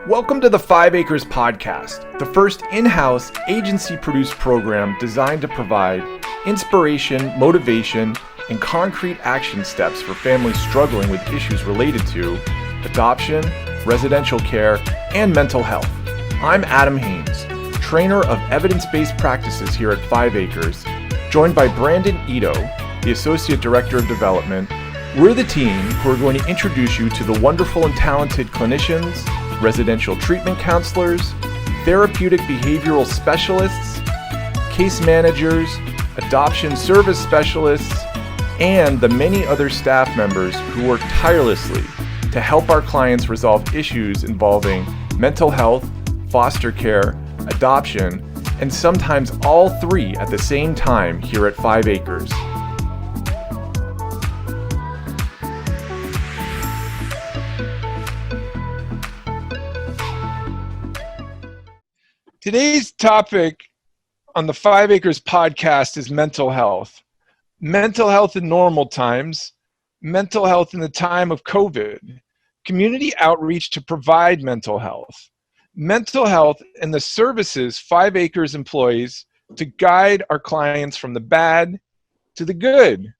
Welcome to the 5 Acres Podcast, the first in-house agency-produced program designed to provide inspiration, motivation, and concrete action steps for families struggling with issues related to adoption, residential care, and mental health. I'm Adam Haynes, trainer of evidence-based practices here at 5 Acres, joined by Brandon Ito, the Associate Director of Development. We're the team who are going to introduce you to the wonderful and talented clinicians, residential treatment counselors, therapeutic behavioral specialists, case managers, adoption service specialists, and the many other staff members who work tirelessly to help our clients resolve issues involving mental health, foster care, adoption, and sometimes all three at the same time here at 5 Acres. Today's topic on the 5 Acres podcast is mental health. Mental health in normal times, mental health in the time of COVID, community outreach to provide mental health and the services 5 Acres employs to guide our clients from the bad to the good.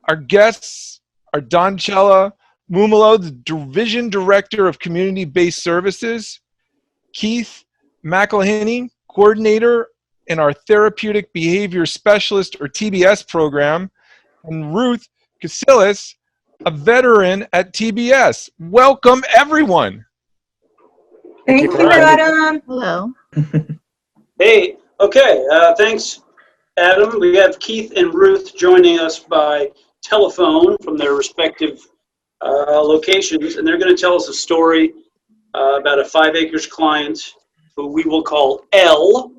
Our guests are Doncella Mumolo, the Division Director of Community-Based Services, Keith McElhinney, coordinator in our Therapeutic Behavior Specialist or TBS program, and Ruth Cashill, a veteran at TBS. Welcome, everyone. Thank you, Adam. Hello. Hey, okay, thanks, Adam. We have Keith and Ruth joining us by telephone from their respective locations, and they're going to tell us a story about a 5 Acres client who we will call L,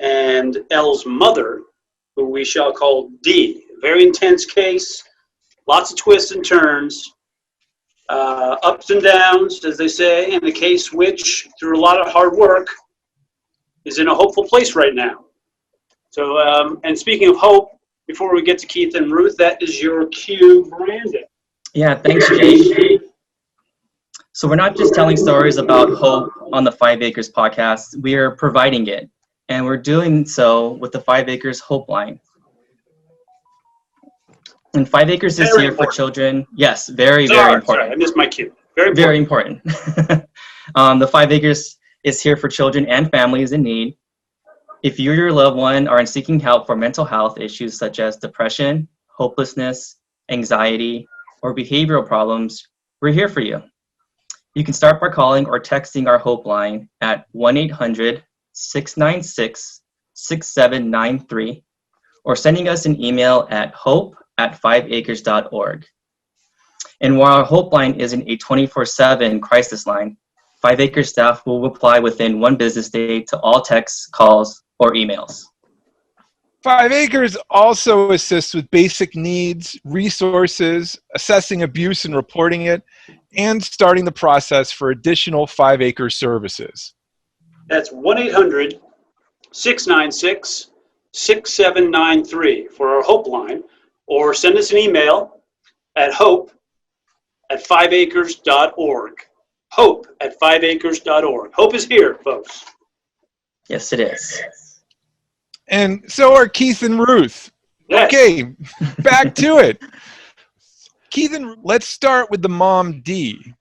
and L's mother, who we shall call D. Very intense case, lots of twists and turns, ups and downs, as they say, in a case which, through a lot of hard work, is in a hopeful place right now. So, and speaking of hope, before we get to Keith and Ruth, that is your cue, Brandon. Yeah, thanks, Jake. So we're not just telling stories about hope on the 5 Acres podcast, we are providing it. And we're doing so with the 5 Acres Hope Line. And 5 Acres is here for children. Yes, very important. Sorry, I missed my cue. Very important. The 5 Acres is here for children and families in need. If you or your loved one are seeking help for mental health issues such as depression, hopelessness, anxiety, or behavioral problems, we're here for you. You can start by calling or texting our Hope Line at 1-800-696-6793 or sending us an email at hope@5acres.org. And while our Hope Line isn't a 24/7 crisis line, 5 Acres staff will reply within one business day to all texts, calls, or emails. 5 Acres also assists with basic needs, resources, assessing abuse and reporting it, and starting the process for additional 5 Acres services. That's 1-800-696-6793 for our Hope Line, or send us an email at hope@5acres.org. Hope@5acres.org. Hope is here, folks. Yes, it is. And so are Keith and Ruth. Yes. Okay, back to it. Keith and let's start with the mom, D.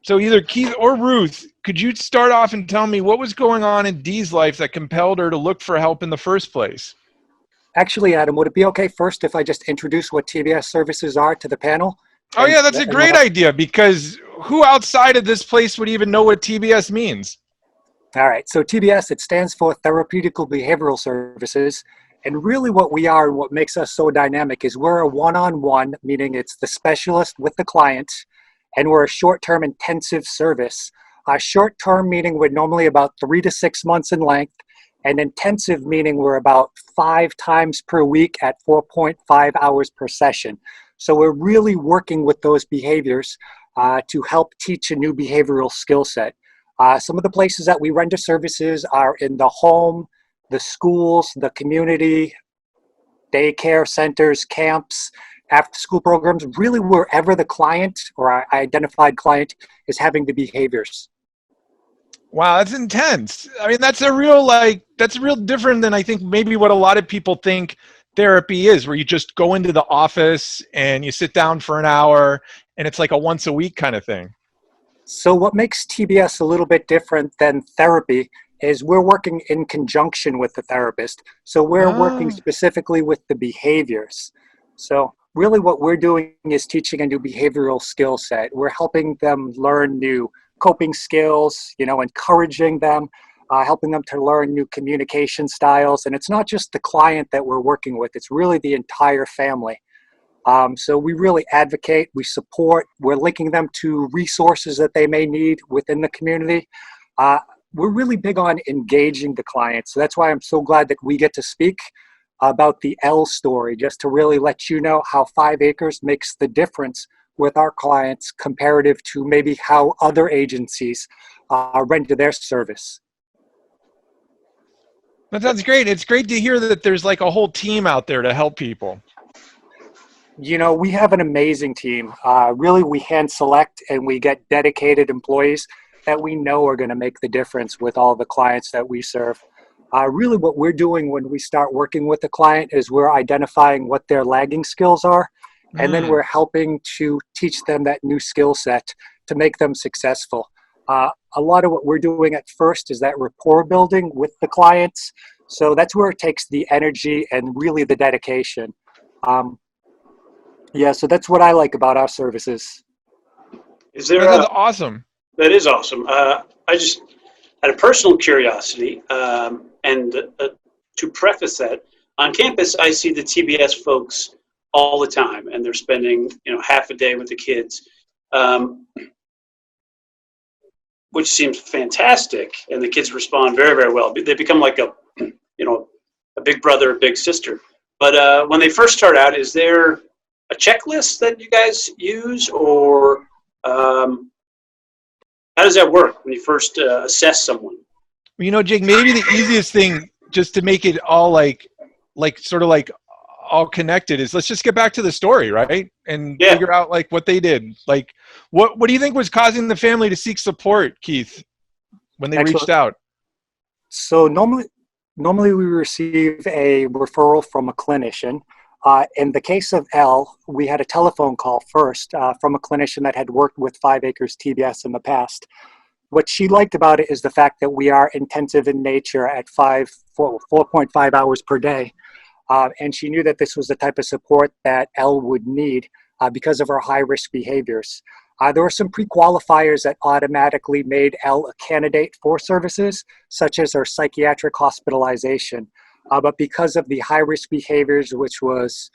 So either Keith or Ruth, could you start off and tell me what was going on in D's life that compelled her to look for help in the first place? Actually, Adam, would it be okay first if I just introduce what TBS services are to the panel? Oh yeah, that's a great idea, because who outside of this place would even know what TBS means? All right, so TBS, it stands for Therapeutic Behavioral Services. And really what we are and what makes us so dynamic is we're a one-on-one, meaning it's the specialist with the client, and we're a short-term intensive service. Short-term meaning we're normally about 3 to 6 months in length, and intensive meaning we're about 5 times per week at 4.5 hours per session. So we're really working with those behaviors to help teach a new behavioral skill set. Some of the places that we render services are in the home, the schools, the community, daycare centers, camps, after-school programs, really wherever the client or our identified client is having the behaviors. Wow, that's intense. I mean, that's real different than I think maybe what a lot of people think therapy is, where you just go into the office and you sit down for an hour and it's like a once a week kind of thing. So what makes TBS a little bit different than therapy is we're working in conjunction with the therapist. So we're working Oh, specifically with the behaviors. So really what we're doing is teaching a new behavioral skill set. We're helping them learn new coping skills, encouraging them, helping them to learn new communication styles. And it's not just the client that we're working with, it's really the entire family. So we really advocate, we support, we're linking them to resources that they may need within the community. We're really big on engaging the clients. So that's why I'm so glad that we get to speak about the L story, just to really let you know how 5 Acres makes the difference with our clients comparative to maybe how other agencies render their service. that sounds great. It's great to hear that there's like a whole team out there to help people. We have an amazing team. Really, we hand select and we get dedicated employees that we know are going to make the difference with all the clients that we serve. Really, what we're doing when we start working with the client is we're identifying what their lagging skills are, and then we're helping to teach them that new skill set to make them successful. A lot of what we're doing at first is that rapport building with the clients. So that's where it takes the energy and really the dedication. Yeah, so that's what I like about our services. Is there That sounds awesome. that is awesome. I just had a personal curiosity, and to preface that, on campus I see the TBS folks all the time, and they're spending half a day with the kids, which seems fantastic, and the kids respond very, very well. They become like a big brother, a big sister. But when they first start out, is there a checklist that you guys use, or how does that work when you first assess someone? Well, Jake, maybe the easiest thing just to make it all like sort of like all connected is let's just get back to the story, right? And Yeah. figure out like what they did. Like what do you think was causing the family to seek support, Keith, when they reached out? So normally we receive a referral from a clinician. In the case of Elle, we had a telephone call first from a clinician that had worked with 5 Acres TBS in the past. What she liked about it is the fact that we are intensive in nature at 4.5 hours per day. And she knew that this was the type of support that Elle would need because of her high-risk behaviors. There were some pre-qualifiers that automatically made Elle a candidate for services, such as her psychiatric hospitalization. But because of the high-risk behaviors, which was,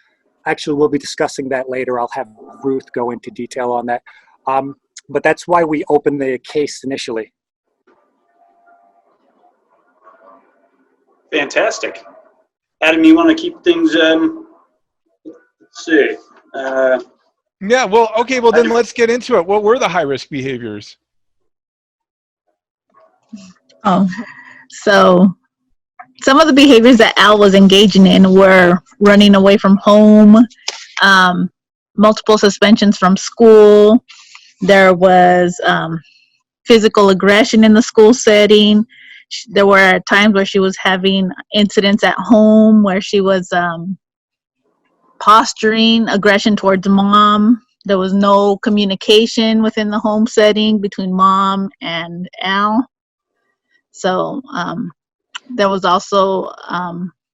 actually we'll be discussing that later, I'll have Ruth go into detail on that. But that's why we opened the case initially. Fantastic. Adam, you want to keep things, let's see. Yeah, well, okay, well then let's get into it. What were the high-risk behaviors? So some of the behaviors that Al was engaging in were running away from home, multiple suspensions from school. There was physical aggression in the school setting. There were times where she was having incidents at home where she was posturing aggression towards mom. There was no communication within the home setting between mom and Al. So there was also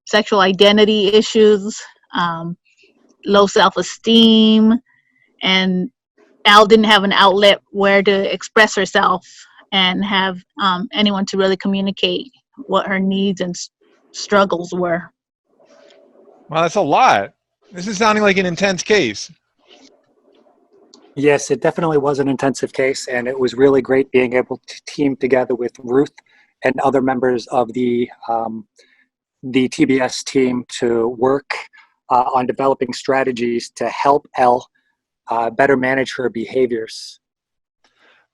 sexual identity issues, low self-esteem, and Al didn't have an outlet where to express herself and have anyone to really communicate what her needs and struggles were. Wow, that's a lot. This is sounding like an intense case. Yes, it definitely was an intensive case, and it was really great being able to team together with Ruth and other members of the TBS team to work on developing strategies to help Elle better manage her behaviors.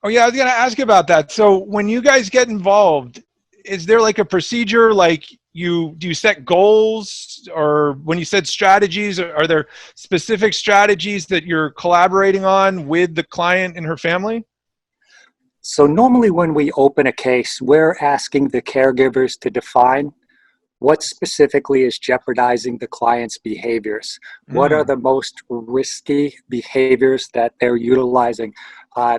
Oh yeah, I was gonna ask about that. So when you guys get involved, is there like a procedure, like do you set goals, or when you said strategies, are there specific strategies that you're collaborating on with the client and her family? So normally when we open a case, we're asking the caregivers to define what specifically is jeopardizing the client's behaviors. What are the most risky behaviors that they're utilizing?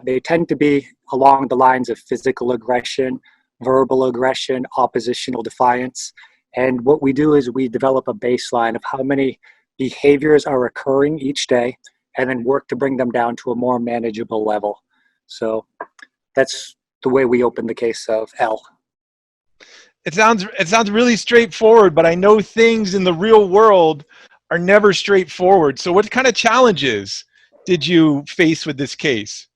They tend to be along the lines of physical aggression, verbal aggression, oppositional defiance. And what we do is we develop a baseline of how many behaviors are occurring each day and then work to bring them down to a more manageable level. So that's the way we open the case of L. It sounds really straightforward, but I know things in the real world are never straightforward. So what kind of challenges did you face with this case?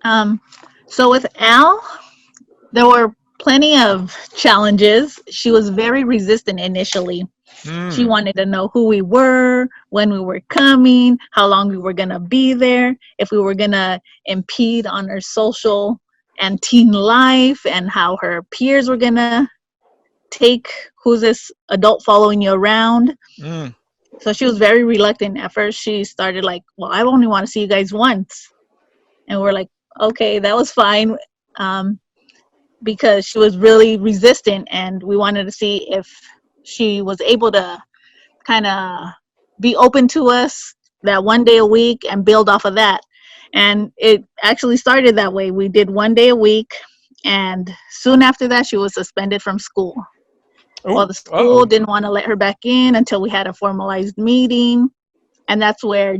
So with Al, there were plenty of challenges. She was very resistant initially. She wanted to know who we were, when we were coming, how long we were going to be there, if we were going to impede on her social and teen life, and how her peers were going to take who's this adult following you around. So she was very reluctant. At first, she started like, well, I only want to see you guys once. And we're like, okay, that was fine. Because she was really resistant, and we wanted to see if she was able to kind of be open to us that one day a week and build off of that. And it actually started that way. We did 1 day a week, and soon after that, she was suspended from school. Well, the school didn't want to let her back in until we had a formalized meeting. And that's where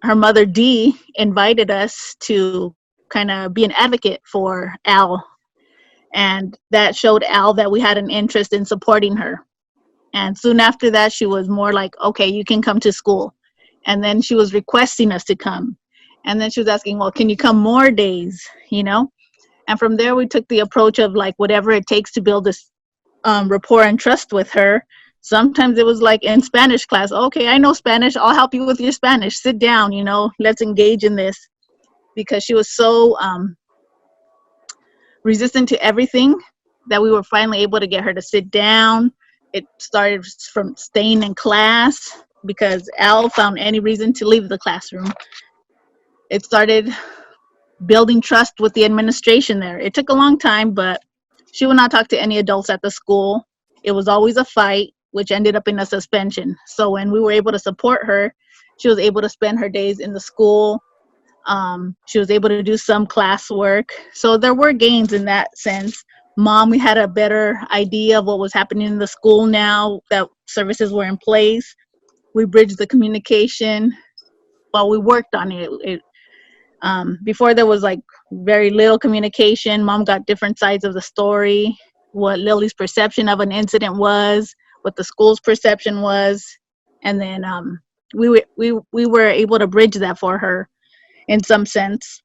her mother, Dee, invited us to kind of be an advocate for Al. And that showed Al that we had an interest in supporting her. And soon after that, she was more like, okay, you can come to school. And then she was requesting us to come. And then she was asking, well, can you come more days, you know? And from there, we took the approach of like, whatever it takes to build this rapport and trust with her. Sometimes it was like in Spanish class, okay, I know Spanish, I'll help you with your Spanish. Sit down, you know, let's engage in this. Because she was so resistant to everything that we were finally able to get her to sit down. It started from staying in class because Al found any reason to leave the classroom. It started building trust with the administration there. It took a long time, but she would not talk to any adults at the school. It was always a fight, which ended up in a suspension. So when we were able to support her, she was able to spend her days in the school. She was able to do some classwork. So there were gains in that sense. Mom, we had a better idea of what was happening in the school now that services were in place. We bridged the communication while we worked on it. Before there was like very little communication. Mom got different sides of the story, what Lily's perception of an incident was, what the school's perception was. And then we were able to bridge that for her in some sense,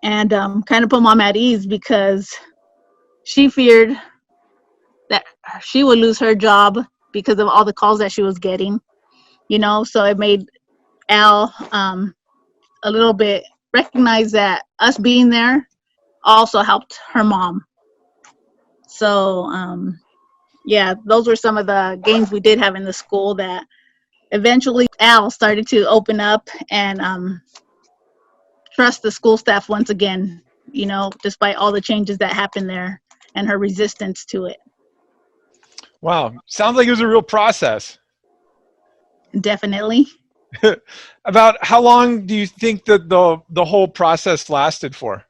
and kind of put Mom at ease because she feared that she would lose her job because of all the calls that she was getting, you know. So it made Al a little bit recognize that us being there also helped her mom. So yeah, those were some of the gains we did have in the school that eventually Al started to open up and trust the school staff once again, you know, despite all the changes that happened there and her resistance to it. Wow. Sounds like it was a real process. Definitely. About how long do you think that the whole process lasted for?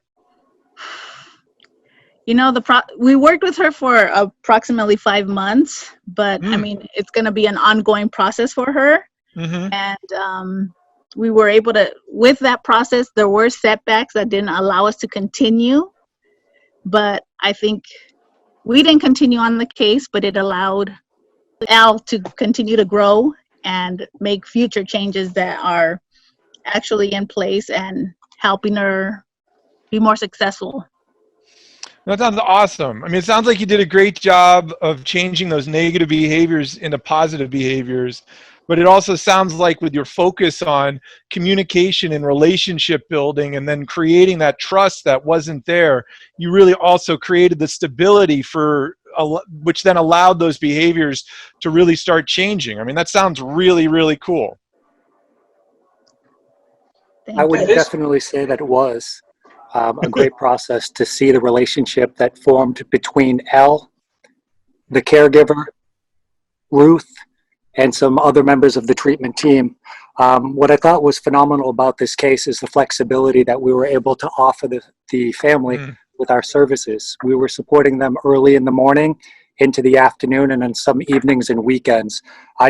You know, we worked with her for approximately 5 months, but I mean, it's going to be an ongoing process for her. And we were able to, with that process, there were setbacks that didn't allow us to continue. But I think we didn't continue on the case, but it allowed Al to continue to grow and make future changes that are actually in place and helping her be more successful. That sounds awesome. I mean, it sounds like you did a great job of changing those negative behaviors into positive behaviors, but it also sounds like with your focus on communication and relationship building and then creating that trust that wasn't there, you really also created the stability for which then allowed those behaviors to really start changing. I mean, that sounds really, really cool. I would definitely say that it was. a great process to see the relationship that formed between Elle, the caregiver, Ruth, and some other members of the treatment team. What I thought was phenomenal about this case is the flexibility that we were able to offer the family with our services. We were supporting them early in the morning, into the afternoon, and then some evenings and weekends.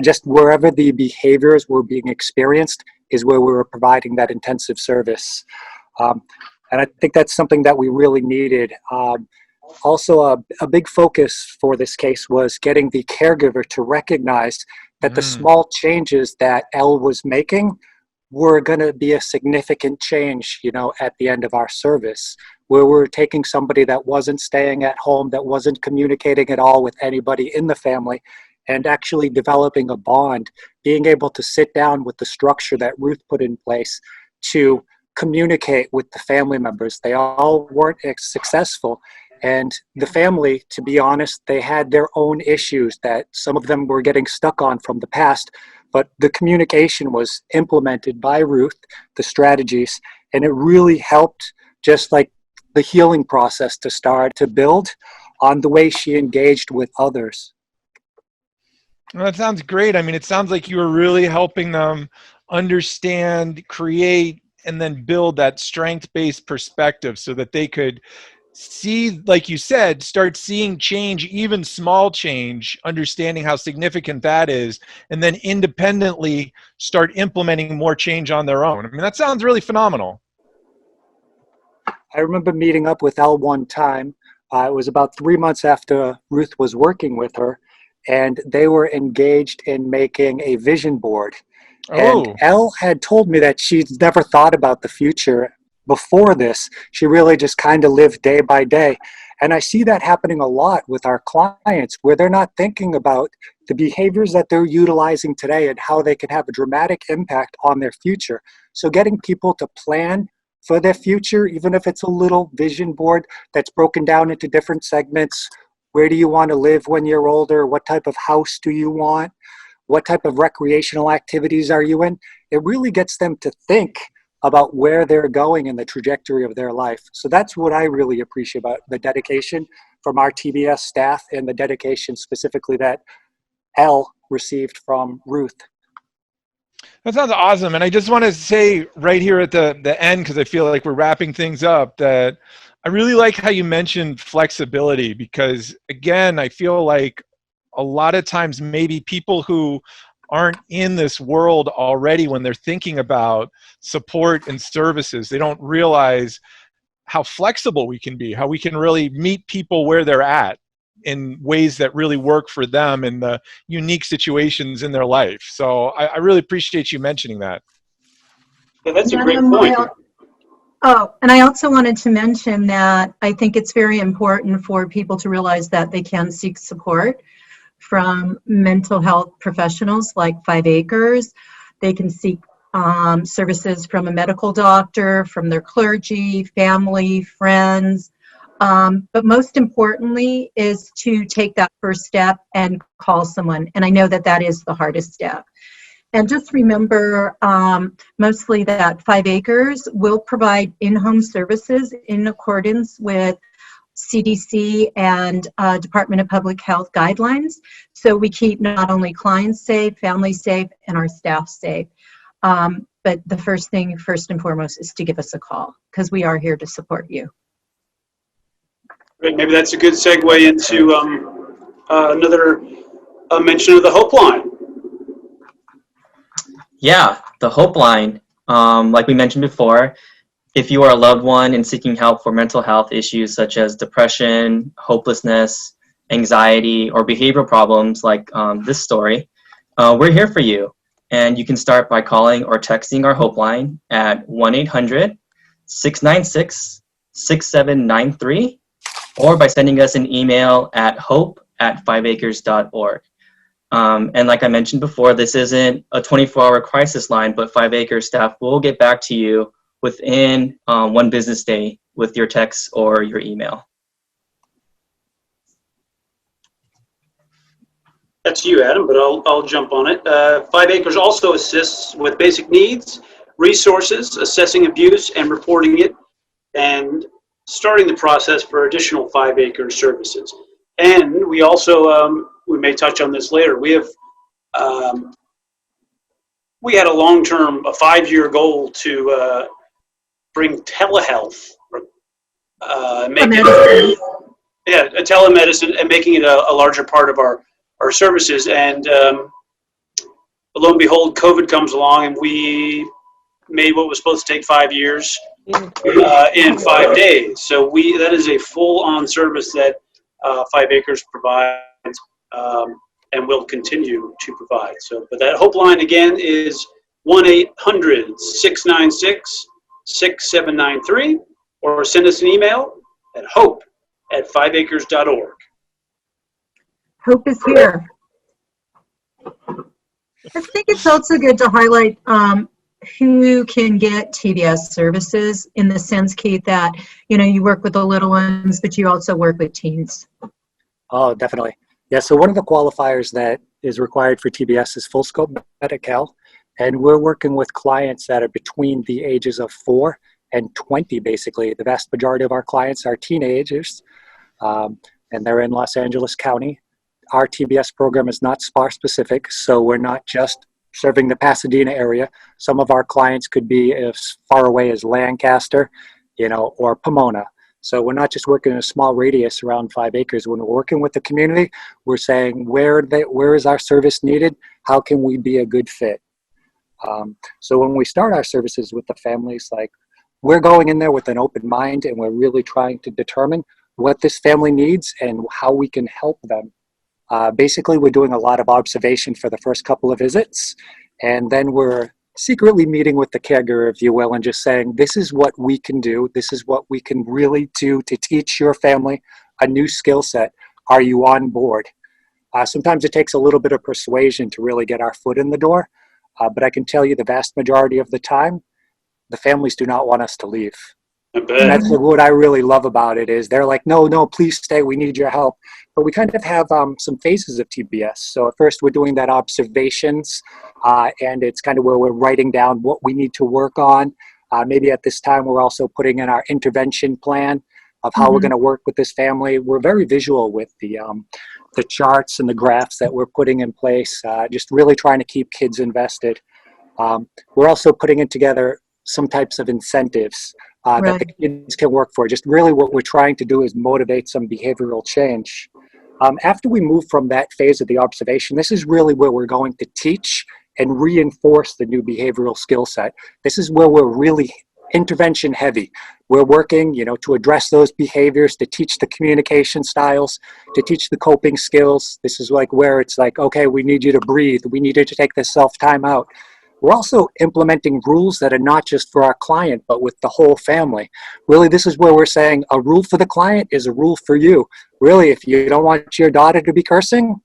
Just wherever the behaviors were being experienced is where we were providing that intensive service. And I think that's something that we really needed. Also, a big focus for this case was getting the caregiver to recognize that the small changes that Elle was making were going to be a significant change, at the end of our service, where we're taking somebody that wasn't staying at home, that wasn't communicating at all with anybody in the family, and actually developing a bond, being able to sit down with the structure that Ruth put in place to communicate with the family members. They all weren't successful. And the family, to be honest, they had their own issues that some of them were getting stuck on from the past, but the communication was implemented by Ruth, the strategies, and it really helped, just like the healing process, to start to build on the way she engaged with others. Well, that sounds great. I mean, it sounds like you were really helping them understand, create, and then build that strength-based perspective so that they could see, like you said, start seeing change, even small change, understanding how significant that is, and then independently start implementing more change on their own. I mean, that sounds really phenomenal. I remember meeting up with Elle one time. It was about 3 months after Ruth was working with her, and they were engaged in making a vision board. Oh. And Elle had told me that she'd never thought about the future before this. She really just kind of lived day by day. And I see that happening a lot with our clients, where they're not thinking about the behaviors that they're utilizing today and how they can have a dramatic impact on their future. So getting people to plan for their future, even if it's a little vision board that's broken down into different segments. Where do you want to live when you're older? What type of house do you want? What type of recreational activities are you in? It really gets them to think about where they're going in the trajectory of their life. So that's what I really appreciate about the dedication from our TBS staff, and the dedication specifically that Elle received from Ruth. That sounds awesome. And I just want to say right here at the end, because I feel like we're wrapping things up, that I really like how you mentioned flexibility, because again, I feel like a lot of times maybe people who aren't in this world already, when they're thinking about support and services, they don't realize how flexible we can be, how we can really meet people where they're at in ways that really work for them in the unique situations in their life. So I really appreciate you mentioning that. Yeah, that's a great point. And I also wanted to mention that I think it's very important for people to realize that they can seek support from mental health professionals like 5 Acres. They can seek services from a medical doctor, from their clergy, family, friends. But most importantly is to take that first step and call someone. And I know that that is the hardest step. And just remember mostly that 5 Acres will provide in-home services in accordance with CDC and Department of Public Health guidelines. So we keep not only clients safe, families safe, and our staff safe. But the first and foremost, is to give us a call, because we are here to support you. Great. Maybe that's a good segue into another mention of the Hope Line. Yeah, the Hope Line, like we mentioned before, if you are a loved one and seeking help for mental health issues such as depression, hopelessness, anxiety, or behavioral problems like this story, we're here for you. And you can start by calling or texting our Hope Line at 1-800-696-6793, or by sending us an email at hope@5acres.org. And like I mentioned before, this isn't a 24-hour crisis line, but 5 Acres staff will get back to you within 1 business day with your text or your email. That's you, Adam, but I'll jump on it. 5 Acres also assists with basic needs, resources, assessing abuse, and reporting it, and starting the process for additional 5-acre services. And we also, we may touch on this later, we have, we had a long-term, a 5-year goal to bring telehealth, make it, telemedicine, and making it a larger part of our services. And lo and behold, COVID comes along, and we made what was supposed to take 5 years in 5 days. So that is a full-on service that 5 Acres provides and will continue to provide. So, but that Hope line again is 1-800-696-6793, or send us an email at hope@5acres.org. Hope is here. I think it's also good to highlight who can get TBS services, in the sense, Keith, that, you know, you work with the little ones, but you also work with teens. Oh, definitely. Yeah, so one of the qualifiers that is required for TBS is full scope Medi-Cal, and we're working with clients that are between the ages of 4 and 20, basically. The vast majority of our clients are teenagers, and they're in Los Angeles County. Our TBS program is not SPAR specific, so we're not just serving the Pasadena area. Some of our clients could be as far away as Lancaster, you know, or Pomona. So we're not just working in a small radius around 5 acres. When we're working with the community, we're saying, where is our service needed? How can we be a good fit? So when we start our services with the families, like, we're going in there with an open mind, and we're really trying to determine what this family needs and how we can help them. Basically, we're doing a lot of observation for the first couple of visits, and then we're secretly meeting with the caregiver, if you will, and just saying, this is what we can do. This is what we can really do to teach your family a new skill set. Are you on board? Sometimes it takes a little bit of persuasion to really get our foot in the door, but I can tell you the vast majority of the time, the families do not want us to leave. And that's what I really love about it, is they're like, no, please stay, we need your help. But we kind of have some phases of TBS. So at first we're doing that observations, and it's kind of where we're writing down what we need to work on. Maybe at this time we're also putting in our intervention plan of how we're going to work with this family. We're very visual with the charts and the graphs that we're putting in place, just really trying to keep kids invested. We're also putting in together some types of incentives that the kids can work for. Just really what we're trying to do is motivate some behavioral change. After we move from that phase of the observation, this is really where we're going to teach and reinforce the new behavioral skill set. This is where we're really intervention heavy. We're working, you know, to address those behaviors, to teach the communication styles, to teach the coping skills. This is like where it's like, okay, we need you to breathe. We need you to take this self-time out. We're also implementing rules that are not just for our client, but with the whole family. Really, this is where we're saying a rule for the client is a rule for you. Really, if you don't want your daughter to be cursing,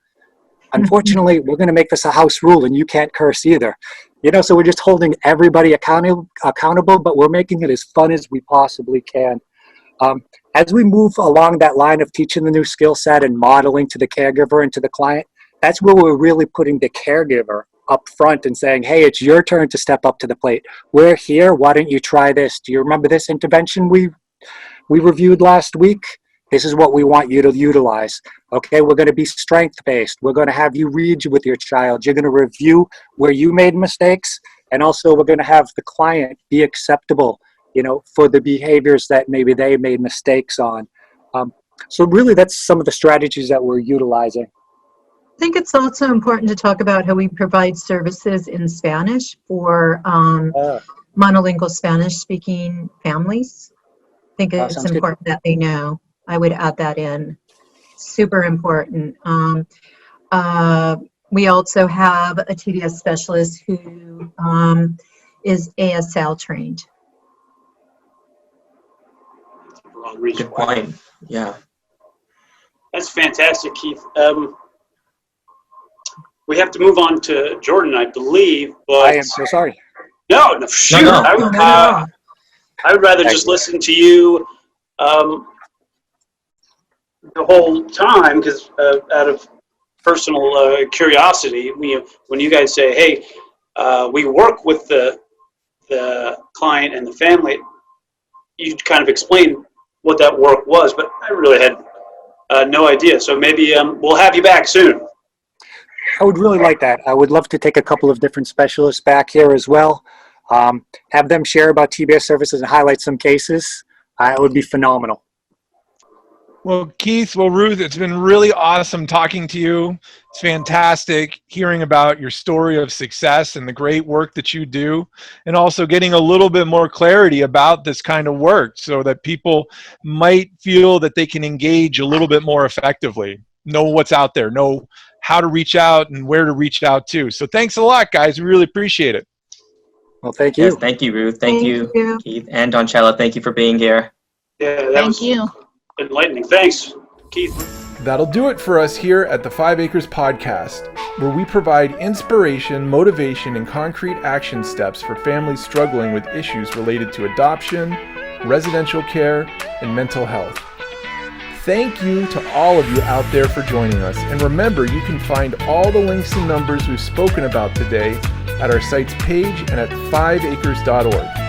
unfortunately, we're going to make this a house rule, and you can't curse either. You know, so we're just holding everybody accountable, but we're making it as fun as we possibly can. As we move along that line of teaching the new skill set and modeling to the caregiver and to the client, that's where we're really putting the caregiver up front and saying, hey, it's your turn to step up to the plate. We're here. Why don't you try this? Do you remember this intervention we reviewed last week? This is what we want you to utilize. Okay, we're going to be strength-based. We're going to have you read with your child. You're going to review where you made mistakes, and also we're going to have the client be acceptable, you know, for the behaviors that maybe they made mistakes on. So really, that's some of the strategies that we're utilizing. I think it's also important to talk about how we provide services in Spanish for monolingual Spanish-speaking families. I think it's important that they know. I would add that in. Super important. We also have a TBS specialist who is ASL trained. Good point. Yeah. That's fantastic, Keith. We have to move on to Jordan, I believe. But I am so sorry. No, shoot. No. I would rather just listen to you the whole time, because out of personal curiosity, when you guys say, hey, we work with the client and the family, you kind of explained what that work was, but I really had no idea. So maybe we'll have you back soon. I would really like that. I would love to take a couple of different specialists back here as well. Have them share about TBS services and highlight some cases. It would be phenomenal. Well, Keith, Ruth, it's been really awesome talking to you. It's fantastic hearing about your story of success and the great work that you do, and also getting a little bit more clarity about this kind of work so that people might feel that they can engage a little bit more effectively, know what's out there, know how to reach out and where to reach out to. So thanks a lot, guys. We really appreciate it. Well, thank you. Yes, thank you, Ruth. Thank you, Keith. And Doncella, thank you for being here. Yeah, that Thank was you. enlightening. Thanks, Keith. That'll do it for us here at the 5 Acres Podcast, where we provide inspiration, motivation, and concrete action steps for families struggling with issues related to adoption, residential care, and mental health. Thank you to all of you out there for joining us. And remember, you can find all the links and numbers we've spoken about today at our site's page and at 5acres.org.